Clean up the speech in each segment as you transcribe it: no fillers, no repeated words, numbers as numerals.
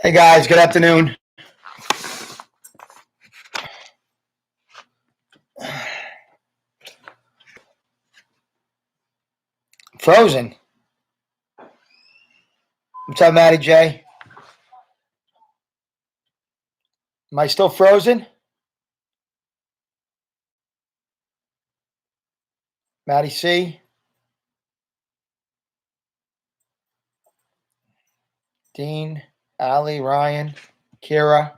Hey guys, good afternoon. Frozen. What's up, Matty J? Am I still frozen? Matty C? Dean, Allie, Ryan, Kira.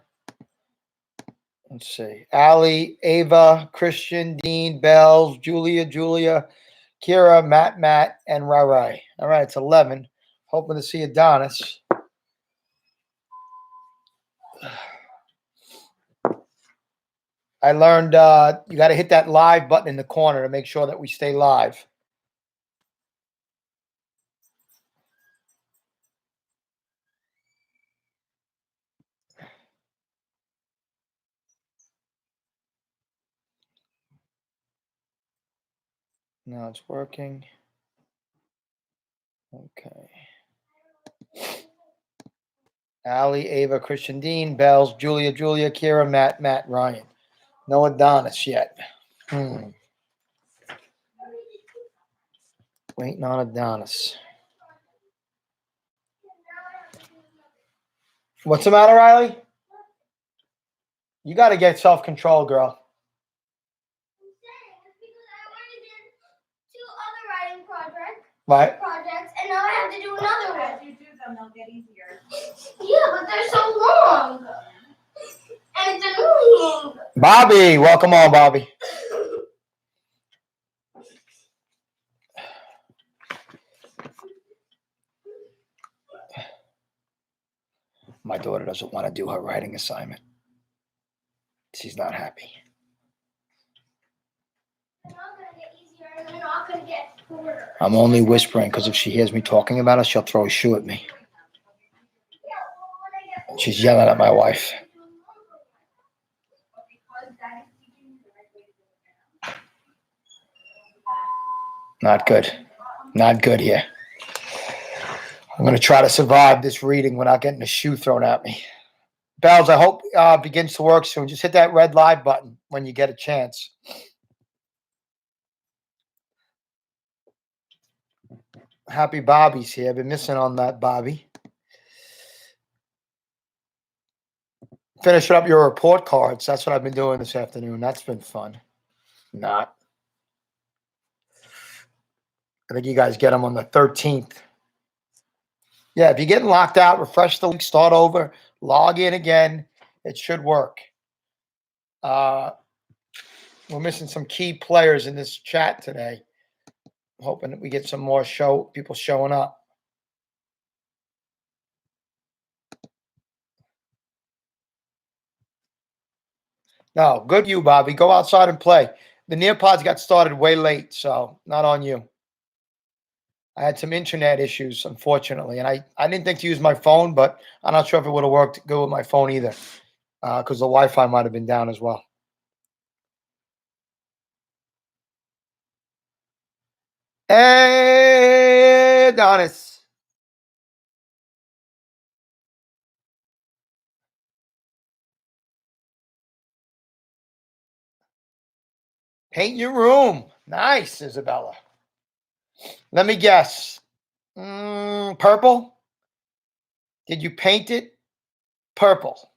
Let's see. Allie, Ava, Christian, Dean, Bells, Julia, Kira, Matt, and Rai. All right, it's 11. Hoping to see Adonis. I learned you got to hit that live button in the corner to make sure that we stay live. Now it's working. Okay. Allie, Ava, Christian, Dean, Bells, Julia, Kira, Matt, Ryan. No Adonis yet. Waiting on Adonis. What's the matter, Riley? You got to get self-control, girl. Right. Projects, and now I have to do another one. As you do them, they'll get easier. Yeah, but they're so long. And it's annoying. Bobby, welcome on, Bobby. My daughter doesn't want to do her writing assignment. She's not happy. It's not going to get easier, and they're not going to get harder. I'm only whispering because if she hears me talking about it, she'll throw a shoe at me. She's yelling at my wife. Not good. Not good here. I'm going to try to survive this reading without getting a shoe thrown at me. Bells, I hope begins to work soon. Just hit that red live button when you get a chance. Happy Bobby's here. I've been missing on that, Bobby. Finishing up your report cards. That's what I've been doing this afternoon. That's been fun. Not. I think you guys get them on the 13th. Yeah, if you're getting locked out, refresh the link, start over, log in again. It should work. We're missing some key players in this chat today. Hoping that we get some more people showing up. No, good you, Bobby. Go outside and play. The Nearpods got started way late, so not on you. I had some internet issues, unfortunately, and I didn't think to use my phone, but I'm not sure if it would have worked good with my phone either, because the Wi-Fi might have been down as well. Hey, Adonis. Paint your room. Nice, Isabella. Let me guess. Purple? Did you paint it purple?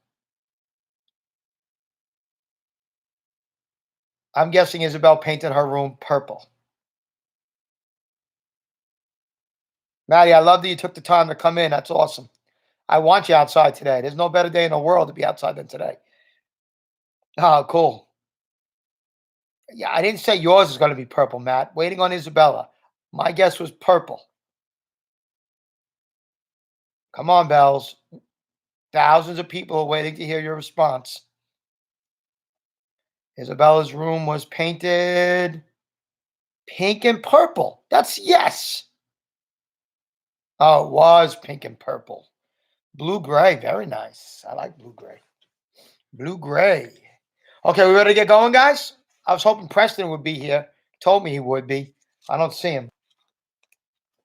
I'm guessing Isabel painted her room purple. Maddie, I love that you took the time to come in. That's awesome. I want you outside today. There's no better day in the world to be outside than today. Oh, cool. Yeah, I didn't say yours is going to be purple, Matt. Waiting on Isabella. My guess was purple. Come on, Bells. Thousands of people are waiting to hear your response. Isabella's room was painted pink and purple. That's yes. Oh, it was pink and purple. Blue-gray, very nice. I like blue-gray. Blue-gray. Okay, we ready to get going, guys? I was hoping Preston would be here. Told me he would be. I don't see him.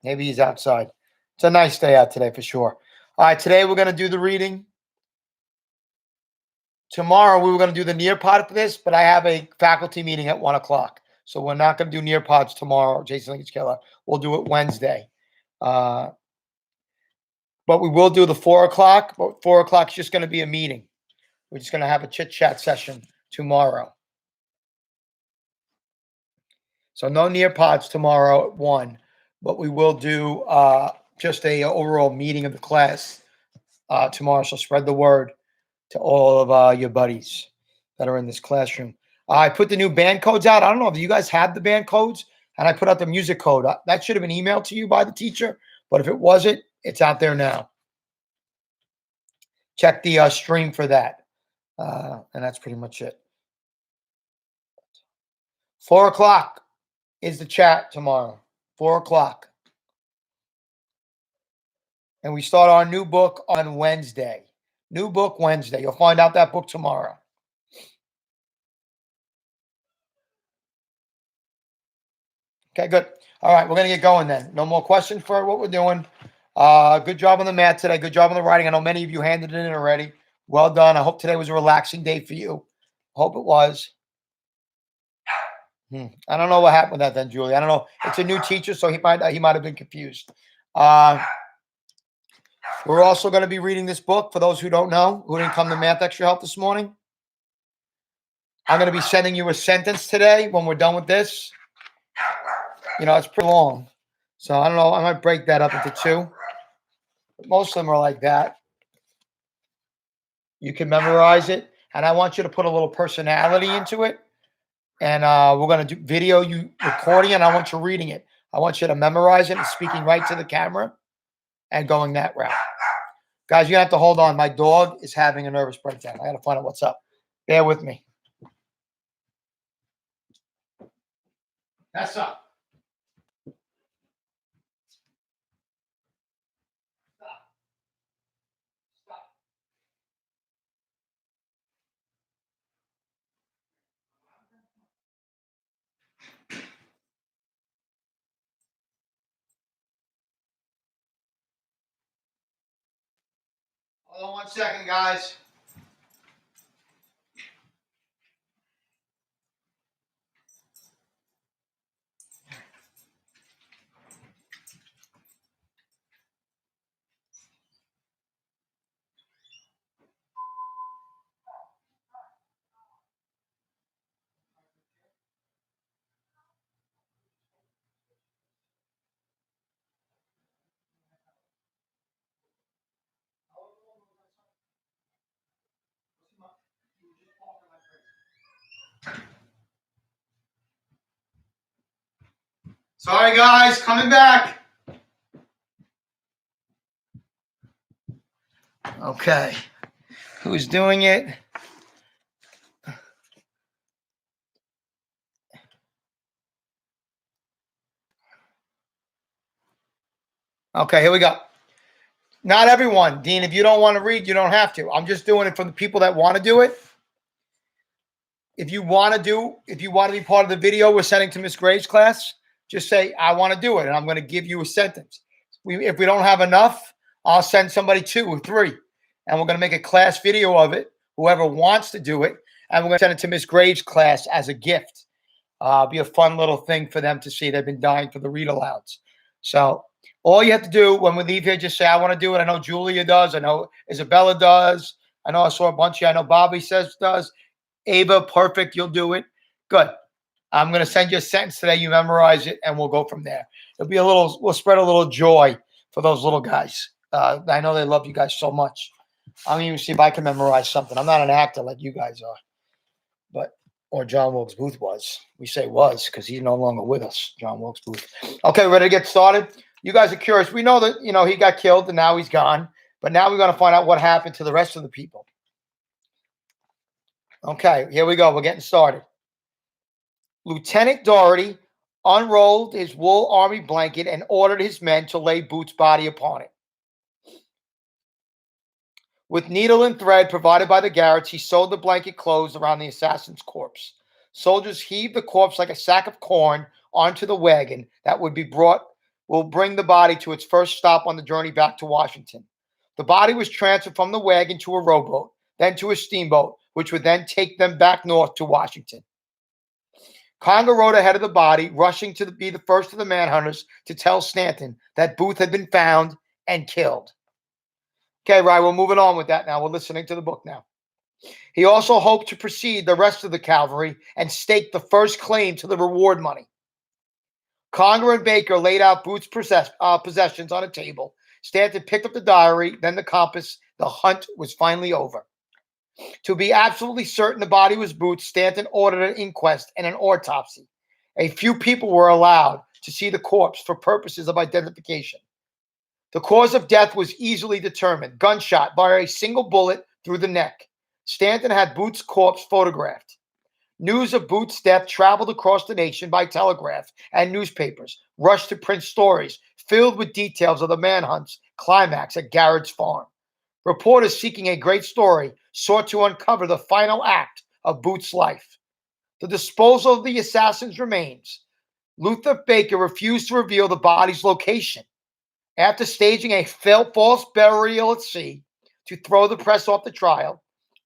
Maybe he's outside. It's a nice day out today for sure. All right, today we're going to do the reading. tomorrow we were going to do the Nearpod for this, but I have a faculty meeting at 1 o'clock. So we're not going to do Nearpods tomorrow, Jason Lincoln's Killer. We'll do it Wednesday. But we will do the 4 o'clock. But 4 o'clock is just going to be a meeting. We're just going to have a chit-chat session tomorrow. So no Nearpods tomorrow at 1. But we will do just a overall meeting of the class tomorrow. So spread the word to all of your buddies that are in this classroom. I put the new band codes out. I don't know if you guys have the band codes, and I put out the music code. That should have been emailed to you by the teacher, but if it wasn't, it's out there now. Check the stream for that, and that's pretty much it. 4 o'clock is the chat tomorrow. 4 o'clock. And we start our new book on Wednesday. New book Wednesday. You'll find out that book tomorrow. Okay, good. All right, we're going to get going then. No more questions for what we're doing. Good job on the math today. Good job on the writing. I know many of you handed it in already. Well done. I hope today was a relaxing day for you. Hope it was. I don't know what happened with that then, Julie. I don't know. It's a new teacher, so he might have been confused. We're also going to be reading this book for those who don't know, who didn't come to Math Extra Help this morning. I'm going to be sending you a sentence today when we're done with this. You know, it's pretty long. So I don't know. I might break that up into 2. But most of them are like that. You can memorize it. And I want you to put a little personality into it. And we're going to do video you recording, and I want you reading it. I want you to memorize it and speaking right to the camera and going that route. Guys, you have to hold on. My dog is having a nervous breakdown. I got to find out what's up. Bear with me. That's up. Hold on 1 second, guys. Sorry, guys. Coming back. Okay. Who's doing it? Okay, here we go. Not everyone. Dean, if you don't want to read, you don't have to. I'm just doing it for the people that want to do it. If you want to be part of the video we're sending to Miss Gray's class, just say, I want to do it, and I'm going to give you a sentence. If we don't have enough, I'll send somebody 2 or 3, and we're going to make a class video of it, whoever wants to do it, and we're going to send it to Miss Gray's class as a gift. Be a fun little thing for them to see. They've been dying for the read-alouds. So all you have to do when we leave here, just say, I want to do it. I know Julia does. I know Isabella does. I know I saw a bunch of you. I know Bobby says does. Ava, perfect. You'll do it. Good. I'm going to send you a sentence today. You memorize it, and we'll go from there. We'll spread a little joy for those little guys. I know they love you guys so much. I'm going to see if I can memorize something. I'm not an actor like you guys are, or John Wilkes Booth was. We say was because he's no longer with us, John Wilkes Booth. Okay, ready to get started? You guys are curious. We know that, he got killed and now he's gone, but now we're going to find out what happened to the rest of the people. Okay, here we go. We're getting started. Lieutenant Doherty unrolled his wool army blanket and ordered his men to lay Booth's body upon it. With needle and thread provided by the Garretts, he sewed the blanket closed around the assassin's corpse. Soldiers heaved the corpse like a sack of corn onto the wagon that will bring the body to its first stop on the journey back to Washington. The body was transferred from the wagon to a rowboat, then to a steamboat, which would then take them back north to Washington. Conger rode ahead of the body, rushing to be the first of the manhunters to tell Stanton that Booth had been found and killed. Okay, right, we're moving on with that now. We're listening to the book now. He also hoped to precede the rest of the cavalry and stake the first claim to the reward money. Conger and Baker laid out Booth's possessions on a table. Stanton picked up the diary, then the compass. The hunt was finally over. To be absolutely certain the body was Booth's, Stanton ordered an inquest and an autopsy. A few people were allowed to see the corpse for purposes of identification. The cause of death was easily determined: gunshot by a single bullet through the neck. Stanton had Booth's corpse photographed. News of Booth's death traveled across the nation by telegraph, and newspapers rushed to print stories filled with details of the manhunt's climax at Garrett's farm. Reporters seeking a great story sought to uncover the final act of Booth's life: the disposal of the assassin's remains. Luther Baker refused to reveal the body's location. After staging a false burial at sea to throw the press off the trial,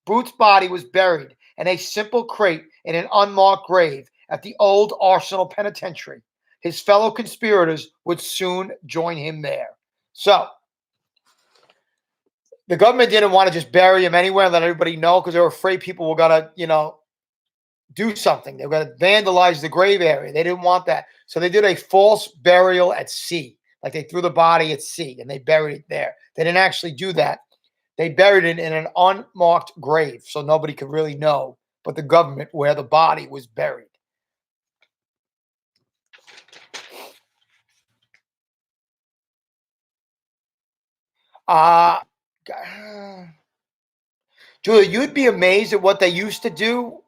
Booth's body was buried in a simple crate in an unmarked grave at the old Arsenal Penitentiary. His fellow conspirators would soon join him there. So, the government didn't want to just bury him anywhere and let everybody know, because they were afraid people were going to, do something. They were going to vandalize the grave area. They didn't want that. So they did a false burial at sea. Like, they threw the body at sea and they buried it there. They didn't actually do that. They buried it in an unmarked grave so nobody could really know but the government where the body was buried. Julia, you'd be amazed at what they used to do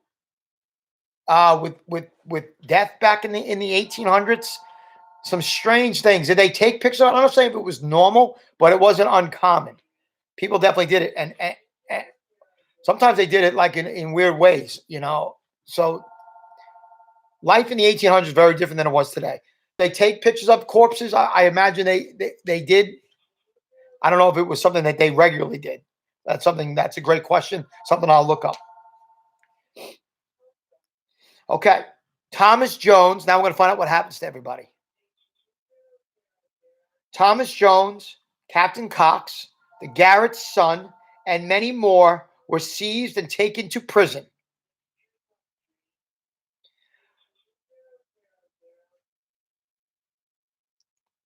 with death back in the 1800s. Some strange things. Did they take pictures? I'm not saying if it was normal, but it wasn't uncommon. People definitely did it, and sometimes they did it like in weird ways, So life in the 1800s is very different than it was today. They take pictures of corpses. I imagine they did. I don't know if it was something that they regularly did. That's a great question. Something I'll look up. Okay. Thomas Jones. Now we're going to find out what happens to everybody. Thomas Jones, Captain Cox, the Garrett's son, and many more were seized and taken to prison.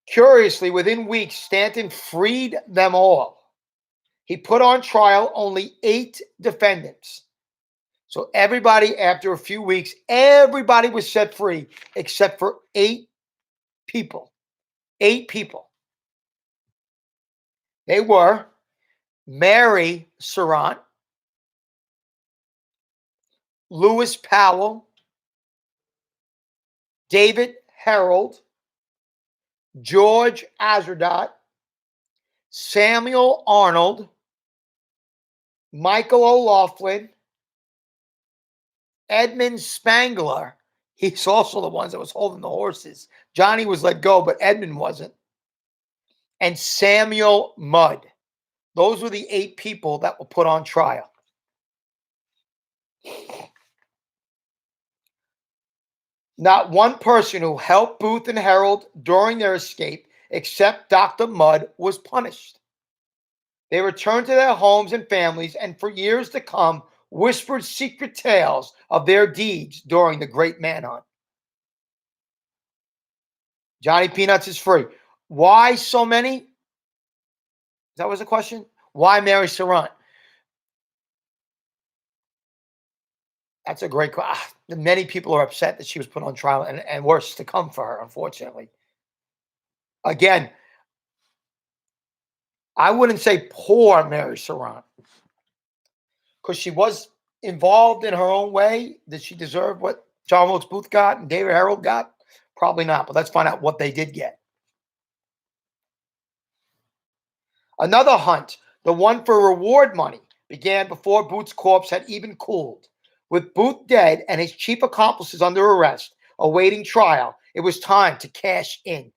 Curiously, within weeks, Stanton freed them all. He put on trial only 8 defendants. So everybody, after a few weeks, everybody was set free except for 8 people. 8 people. They were Mary Surratt, Lewis Powell, David Herold, George Azardot, Samuel Arnold, Michael O'Laughlin, Edmund Spangler. He's also the one that was holding the horses. Johnny was let go, but Edmund wasn't. And Samuel Mudd. Those were the 8 people that were put on trial. Not one person who helped Booth and Herold during their escape, except Dr. Mudd, was punished. They returned to their homes and families, and for years to come, whispered secret tales of their deeds during the great manhunt. Johnny Peanuts is free. Why so many? That was the question. Why Mary Surratt? That's a great question. Many people are upset that she was put on trial, and worse to come for her, unfortunately. Again, I wouldn't say poor Mary Surratt, because she was involved in her own way. Did she deserve what John Wilkes Booth got and David Herold got? Probably not, but let's find out what they did get. Another hunt, the one for reward money, began before Booth's corpse had even cooled. With Booth dead and his chief accomplices under arrest, awaiting trial, it was time to cash in.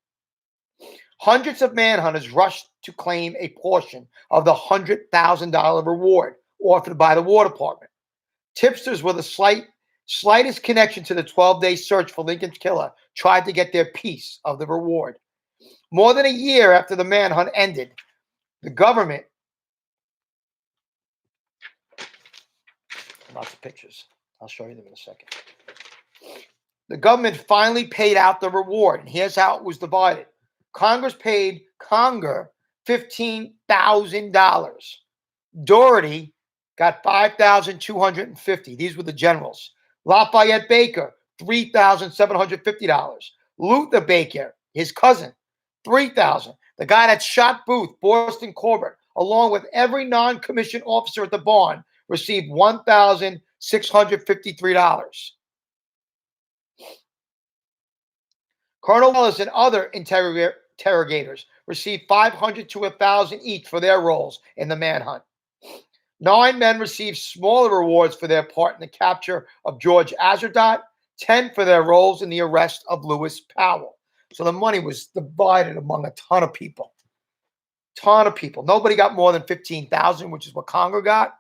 Hundreds of manhunters rushed to claim a portion of the $100,000 reward offered by the War Department. Tipsters with a slightest connection to the 12-day search for Lincoln's killer tried to get their piece of the reward. More than a year after the manhunt ended, the government, lots of pictures, I'll show you them in a second. The government finally paid out the reward, and here's how it was divided. Congress paid Conger $15,000. Doherty got $5,250. These were the generals. Lafayette Baker, $3,750. Luther Baker, his cousin, $3,000. The guy that shot Booth, Boston Corbett, along with every non-commissioned officer at the barn, received $1,653. Colonel Ellis and other interrogators received $500 to $1,000 each for their roles in the manhunt. 9 men received smaller rewards for their part in the capture of George Azardot, 10 for their roles in the arrest of Lewis Powell. So the money was divided among a ton of people. Ton of people. Nobody got more than $15,000, which is what Conger got.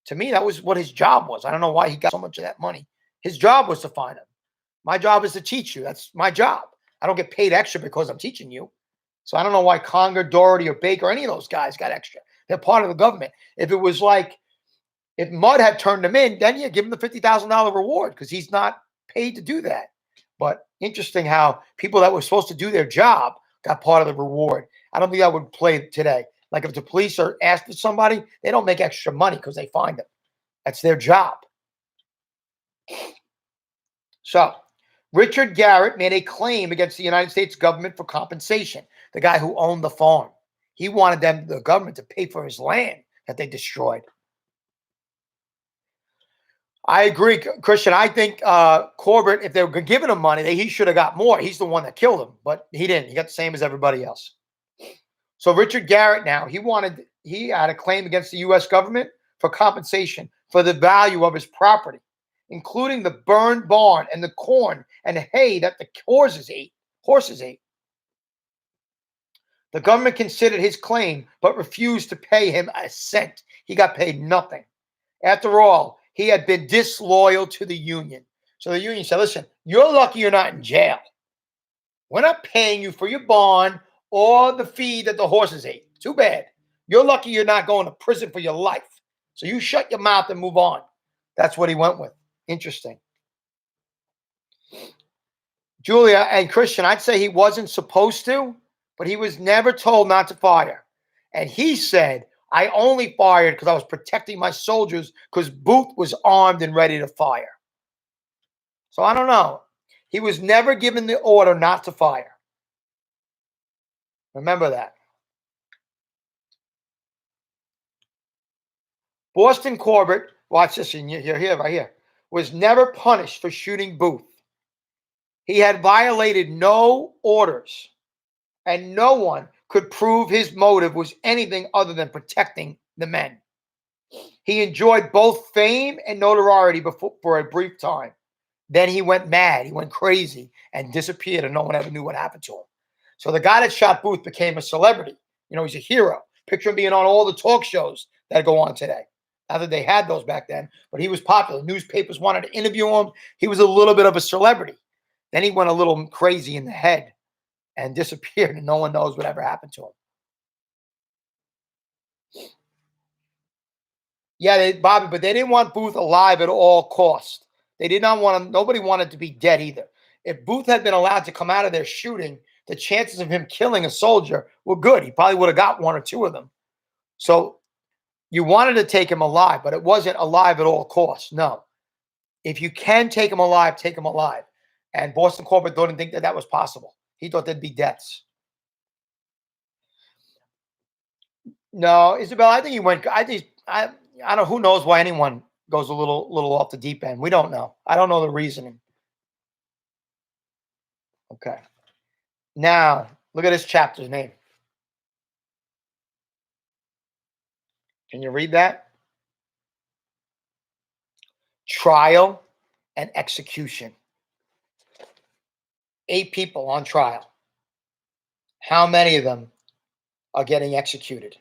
To me, that was what his job was. I don't know why he got so much of that money. His job was to find him. My job is to teach you. That's my job. I don't get paid extra because I'm teaching you. So I don't know why Conger, Doherty, or Baker, or any of those guys got extra. They're part of the government. If it was like, if Mudd had turned them in, then you give him the $50,000 reward because he's not paid to do that. But interesting how people that were supposed to do their job got part of the reward. I don't think that would play today. Like if the police are after somebody, they don't make extra money because they find them. That's their job. So Richard Garrett made a claim against the United States government for compensation, the guy who owned the farm. He wanted the government, to pay for his land that they destroyed. I agree, Christian. I think Corbett, if they were giving him money, he should have got more. He's the one that killed him, but he didn't. He got the same as everybody else. So Richard Garrett now, he had a claim against the U.S. government for compensation for the value of his property, including the burned barn and the corn and the hay that the horses ate. The government considered his claim, but refused to pay him a cent. He got paid nothing. After all, he had been disloyal to the Union. So the Union said, listen, you're lucky you're not in jail. We're not paying you for your barn or the feed that the horses ate. Too bad. You're lucky you're not going to prison for your life. So you shut your mouth and move on. That's what he went with. Interesting. Julia and Christian, I'd say he wasn't supposed to, but he was never told not to fire. And he said, I only fired because I was protecting my soldiers because Booth was armed and ready to fire. So I don't know. He was never given the order not to fire. Remember that. Boston Corbett, watch this, and you're here, right here, was never punished for shooting Booth. He had violated no orders, and no one could prove his motive was anything other than protecting the men. He enjoyed both fame and notoriety for a brief time. Then he went mad, he went crazy, and disappeared, and no one ever knew what happened to him. So the guy that shot Booth became a celebrity. You know, he's a hero. Picture him being on all the talk shows that go on today. Not that they had those back then, but he was popular. Newspapers wanted to interview him. He was a little bit of a celebrity. Then he went a little crazy in the head and disappeared, and no one knows whatever happened to him. Yeah, Bobby, but they didn't want Booth alive at all costs. They did not want him. Nobody wanted to be dead either. If Booth had been allowed to come out of there shooting, the chances of him killing a soldier were good. He probably would have got 1 or 2 of them. So you wanted to take him alive, but it wasn't alive at all costs. No. If you can take him alive, take him alive. And Boston Corbett didn't think that was possible. He thought there'd be deaths. No, Isabel, I think he went. I don't know. Who knows why anyone goes a little off the deep end? We don't know. I don't know the reasoning. Okay. Now, look at this chapter's name. Can you read that? Trial and execution. 8 people on trial. How many of them are getting executed?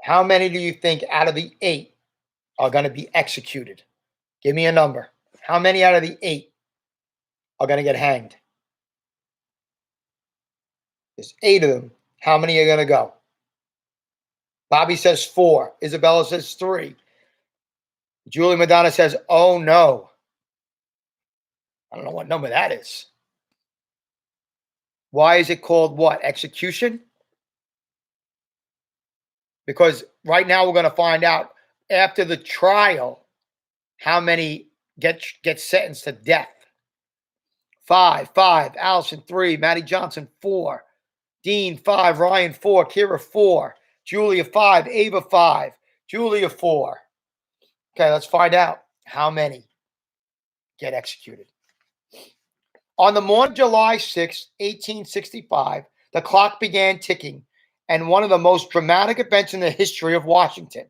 How many do you think out of the 8 are going to be executed? Give me a number. How many out of the 8 are going to get hanged? There's 8 of them. How many are going to go? Bobby says 4. Isabella says 3. Julie Madonna says, oh no. I don't know what number that is. Why is it called what? Execution? Because right now we're going to find out after the trial how many get sentenced to death. 5, Allison 3, Maddie Johnson 4, Dean 5, Ryan 4, Kira 4, Julia 5, Ava 5, Julia 4. Okay, let's find out how many get executed. On the morning of July 6, 1865, the clock began ticking, and one of the most dramatic events in the history of Washington,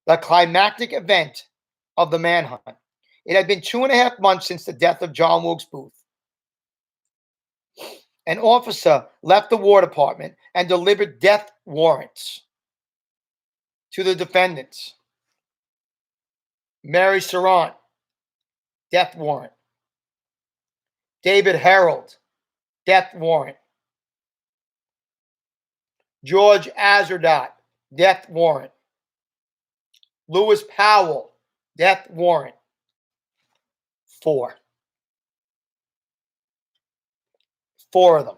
the climactic event of the manhunt. It had been 2.5 months since the death of John Wilkes Booth. An officer left the War Department and delivered death warrants to the defendants. Mary Surratt, death warrant. David Harold, death warrant. George Azardot, death warrant. Lewis Powell, death warrant. 4. 4 of them.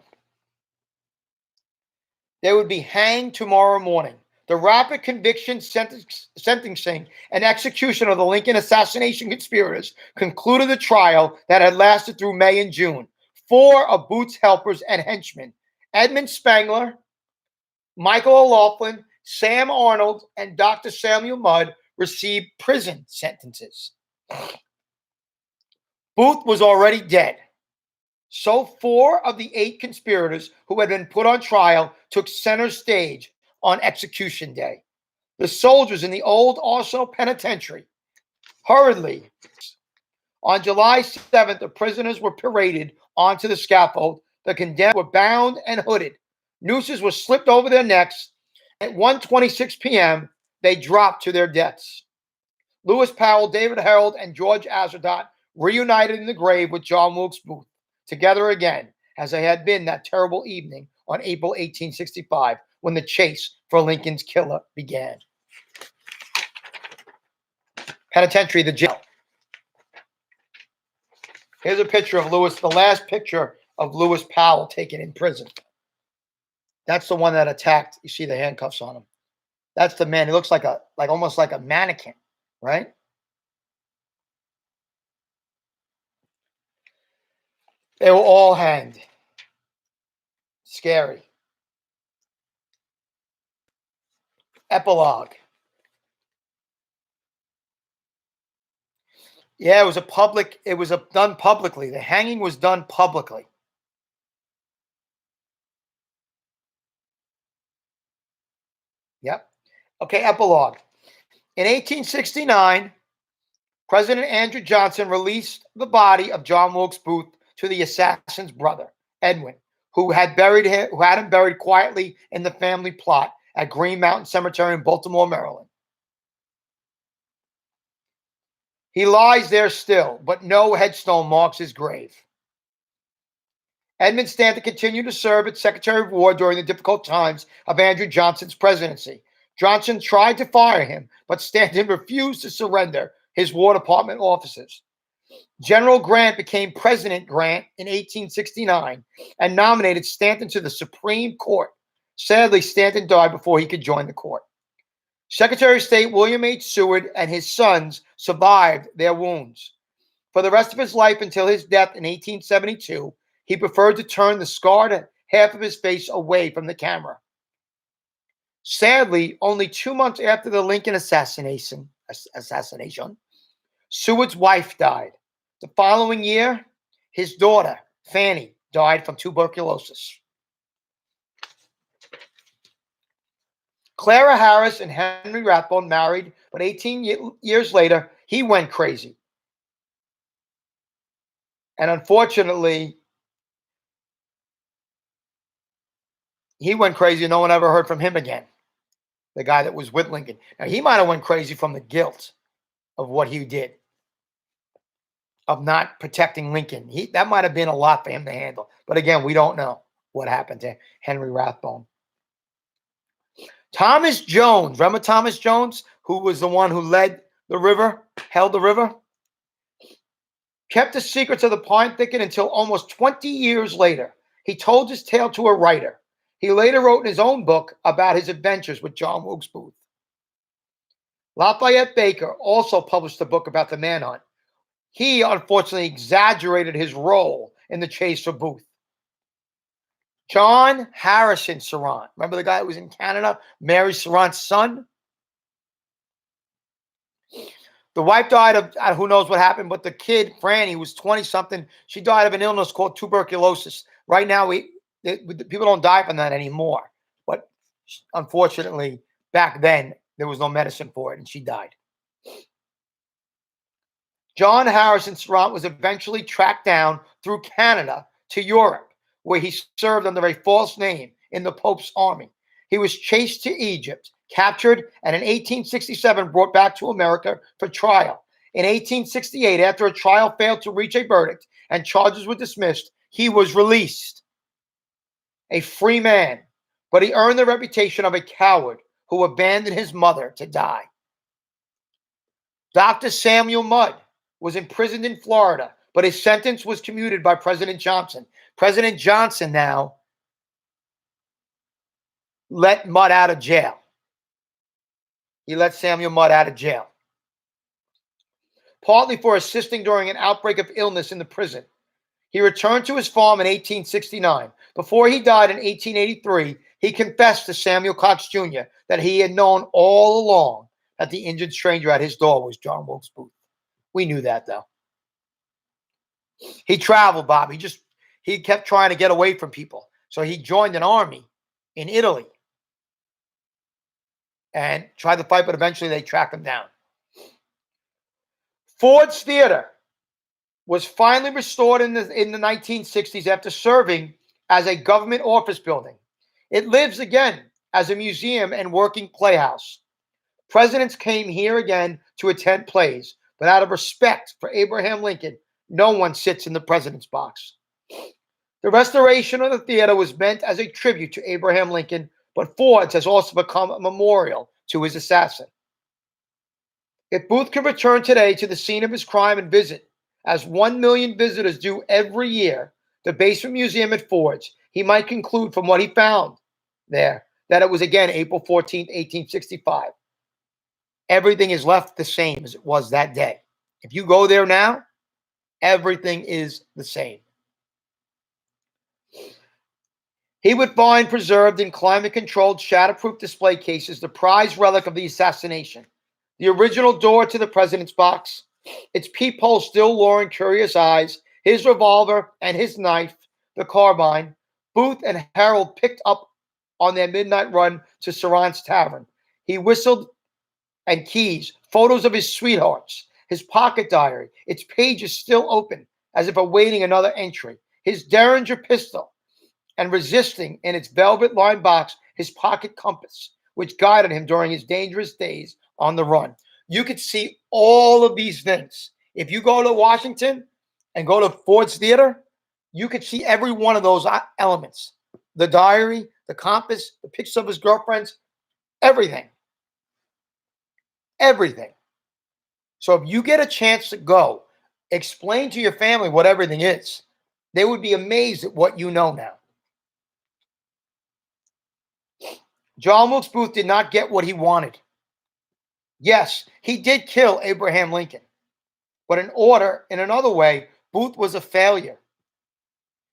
They would be hanged tomorrow morning. The rapid conviction, sentencing, and execution of the Lincoln assassination conspirators concluded the trial that had lasted through May and June. 4 of Booth's helpers and henchmen, Edmund Spangler, Michael O'Laughlin, Sam Arnold, and Dr. Samuel Mudd, received prison sentences. Booth was already dead. So 4 of the 8 conspirators who had been put on trial took center stage on execution day. The soldiers in the old Arsenal Penitentiary hurriedly. On July 7th, the prisoners were paraded onto the scaffold. The condemned were bound and hooded. Nooses were slipped over their necks. At 1:26 p.m., they dropped to their deaths. Lewis Powell, David Harold, and George Azardot reunited in the grave with John Wilkes Booth, together again, as they had been that terrible evening on April 1865, when the chase for Lincoln's killer began. Penitentiary, the jail. Here's a picture of Lewis, the last picture of Lewis Powell taken in prison. That's the one that attacked. You see the handcuffs on him. That's the man. He looks like almost like a mannequin, right? They were all hanged. Scary. Epilogue. Yeah, it was done publicly. The hanging was done publicly. Yep. Okay, epilogue. In 1869, President Andrew Johnson released the body of John Wilkes Booth to the assassin's brother, Edwin, who had him buried quietly in the family plot at Green Mountain Cemetery in Baltimore, Maryland. He lies there still, but no headstone marks his grave. Edmund Stanton continued to serve as Secretary of War during the difficult times of Andrew Johnson's presidency. Johnson tried to fire him, but Stanton refused to surrender his War Department offices. General Grant became President Grant in 1869 and nominated Stanton to the Supreme Court. Sadly, Stanton died before he could join the court. Secretary of State William H. Seward and his sons survived their wounds. For the rest of his life until his death in 1872, he preferred to turn the scarred half of his face away from the camera. Sadly, only 2 months after the Lincoln assassination, Seward's wife died. The following year, his daughter, Fanny, died from tuberculosis. Clara Harris and Henry Rathbone married, but 18 years later, he went crazy. And unfortunately, he went crazy. No one ever heard from him again. The guy that was with Lincoln. Now, he might have went crazy from the guilt. of what he did, of not protecting Lincoln. That might have been a lot for him to handle. But again, we don't know what happened to Henry Rathbone. Thomas Jones, remember Thomas Jones, who was the one who led the river, held the river? Kept the secrets of the pine thicket until almost 20 years later. He told his tale to a writer. He later wrote in his own book about his adventures with John Wilkes Booth. Lafayette Baker also published a book about the manhunt. He unfortunately exaggerated his role in the chase for Booth. John Harrison Surratt, remember the guy who was in Canada, Mary Surratt's son? The wife died of, who knows what happened, but the kid, Franny, was 20-something. She died of an illness called tuberculosis. Right now, people don't die from that anymore. But unfortunately, back then, there was no medicine for it, and she died. John Harrison Surratt was eventually tracked down through Canada to Europe, where he served under a false name in the Pope's army. He was chased to Egypt, captured, and in 1867 brought back to America for trial. In 1868, after a trial failed to reach a verdict and charges were dismissed, he was released. A free man, but he earned the reputation of a coward who abandoned his mother to die. Dr. Samuel Mudd was imprisoned in Florida, but his sentence was commuted by President Johnson. President Johnson now let Mudd out of jail. He let Samuel Mudd out of jail, partly for assisting during an outbreak of illness in the prison. He returned to his farm in 1869. Before he died in 1883, he confessed to Samuel Cox Jr. that he had known all along that the injured stranger at his door was John Wilkes Booth. We knew that, though. He traveled, Bob. He kept trying to get away from people. So he joined an army in Italy and tried to fight, but eventually they tracked him down. Ford's Theater was finally restored in the 1960s after serving as a government office building. It lives again as a museum and working playhouse. Presidents came here again to attend plays, but out of respect for Abraham Lincoln, no one sits in the president's box. The restoration of the theater was meant as a tribute to Abraham Lincoln, but Ford's has also become a memorial to his assassin. If Booth could return today to the scene of his crime and visit, as 1 million visitors do every year, the Basement Museum at Ford's, he might conclude from what he found there that it was again April 14th, 1865. Everything is left the same as it was that day. If you go there now, everything is the same. He would find preserved in climate-controlled, shatterproof display cases the prized relic of the assassination, the original door to the president's box, its peephole still luring curious eyes, his revolver and his knife, the carbine, Booth and Harold picked up on their midnight run to Surratt's Tavern. He whistled, and keys, photos of his sweethearts, his pocket diary, its pages still open, as if awaiting another entry, his Derringer pistol, and resisting in its velvet-lined box his pocket compass, which guided him during his dangerous days on the run. You could see all of these things. If you go to Washington and go to Ford's Theater, you could see every one of those elements. The diary, the compass, the pictures of his girlfriends, everything. Everything. So if you get a chance to go, explain to your family what everything is. They would be amazed at what you know now. John Wilkes Booth did not get what he wanted. Yes, he did kill Abraham Lincoln. But in another way, Booth was a failure.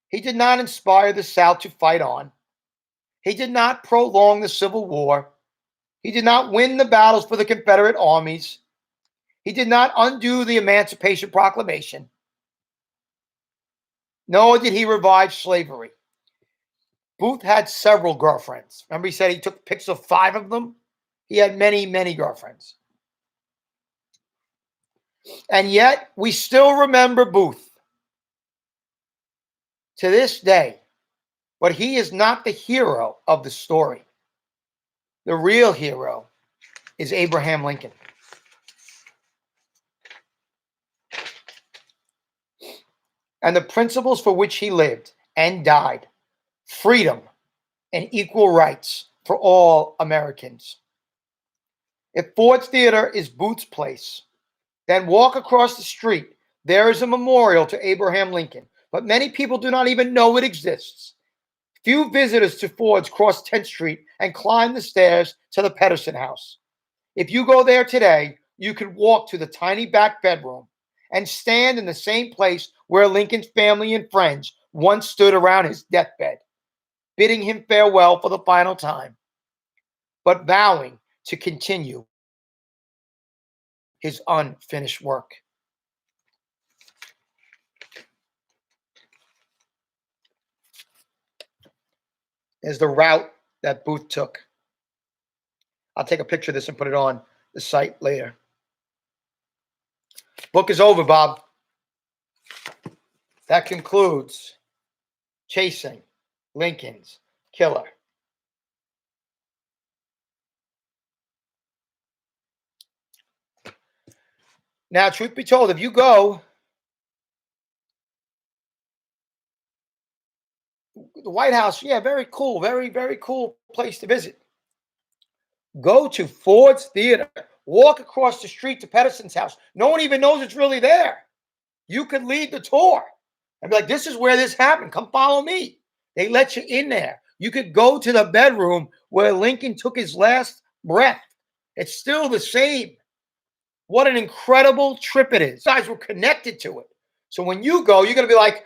He did not inspire the South to fight on. He did not prolong the Civil War. He did not win the battles for the Confederate armies. He did not undo the Emancipation Proclamation. Nor did he revive slavery. Booth had several girlfriends. Remember he said he took pics of 5 of them? He had many, many girlfriends. And yet, we still remember Booth to this day. But he is not the hero of the story. The real hero is Abraham Lincoln. and the principles for which he lived and died: freedom and equal rights for all Americans. If Ford's Theater is Booth's place, then walk across the street. There is a memorial to Abraham Lincoln, but many people do not even know it exists. Few visitors to Ford's cross 10th Street and climb the stairs to the Pedersen House. If you go there today, you could walk to the tiny back bedroom and stand in the same place where Lincoln's family and friends once stood around his deathbed, bidding him farewell for the final time, but vowing to continue his unfinished work. Is the route that Booth took. I'll take a picture of this and put it on the site later. Book is over, Bob. That concludes Chasing Lincoln's Killer. Now, truth be told, if you go, the White House, yeah, very cool, very, very cool place to visit. Go to Ford's Theater. Walk across the street to Pedersen's house. No one even knows it's really there. You could lead the tour and be like, this is where this happened. Come follow me. They let you in there. You could go to the bedroom where Lincoln took his last breath. It's still the same. What an incredible trip it is. You guys were connected to it. So when you go, you're going to be like,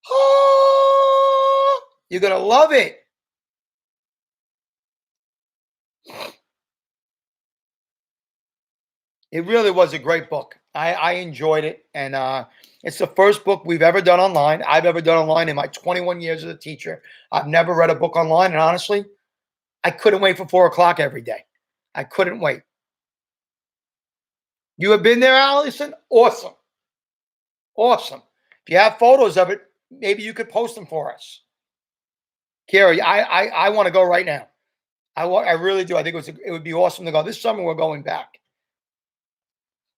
oh, you're going to love it. It really was a great book. I enjoyed it. And it's the first book we've ever done online. I've ever done online in my 21 years as a teacher. I've never read a book online. And honestly, I couldn't wait for 4 o'clock every day. I couldn't wait. You have been there, Allison? Awesome. Awesome. If you have photos of it, maybe you could post them for us. Carrie, I want to go right now. I really do. I think it would be awesome to go. This summer, we're going back.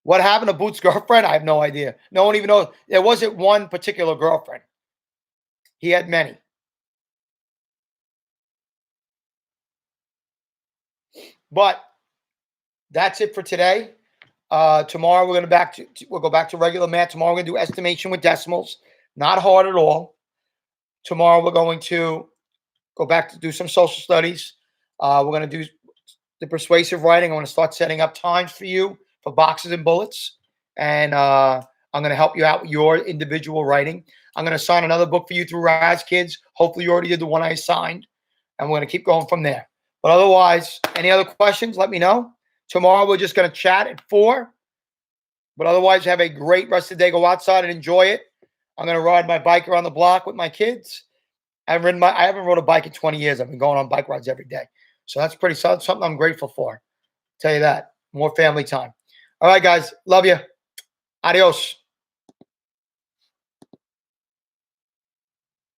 What happened to Booth's girlfriend? I have no idea. No one even knows. There wasn't one particular girlfriend. He had many. But that's it for today. Tomorrow we'll go back to regular math. Tomorrow we're going to do estimation with decimals. Not hard at all. Tomorrow we're going to go back to do some social studies. We're going to do the persuasive writing. I'm going to start setting up times for you for boxes and bullets. And I'm going to help you out with your individual writing. I'm going to assign another book for you through Raz Kids. Hopefully you already did the one I assigned. And we're going to keep going from there. But otherwise, any other questions, let me know. Tomorrow we're just going to chat at 4. But otherwise, have a great rest of the day. Go outside and enjoy it. I'm going to ride my bike around the block with my kids. I haven't rode a bike in 20 years. I've been going on bike rides every day. So that's pretty solid, something I'm grateful for. Tell you that. More family time. All right, guys. Love you. Adios.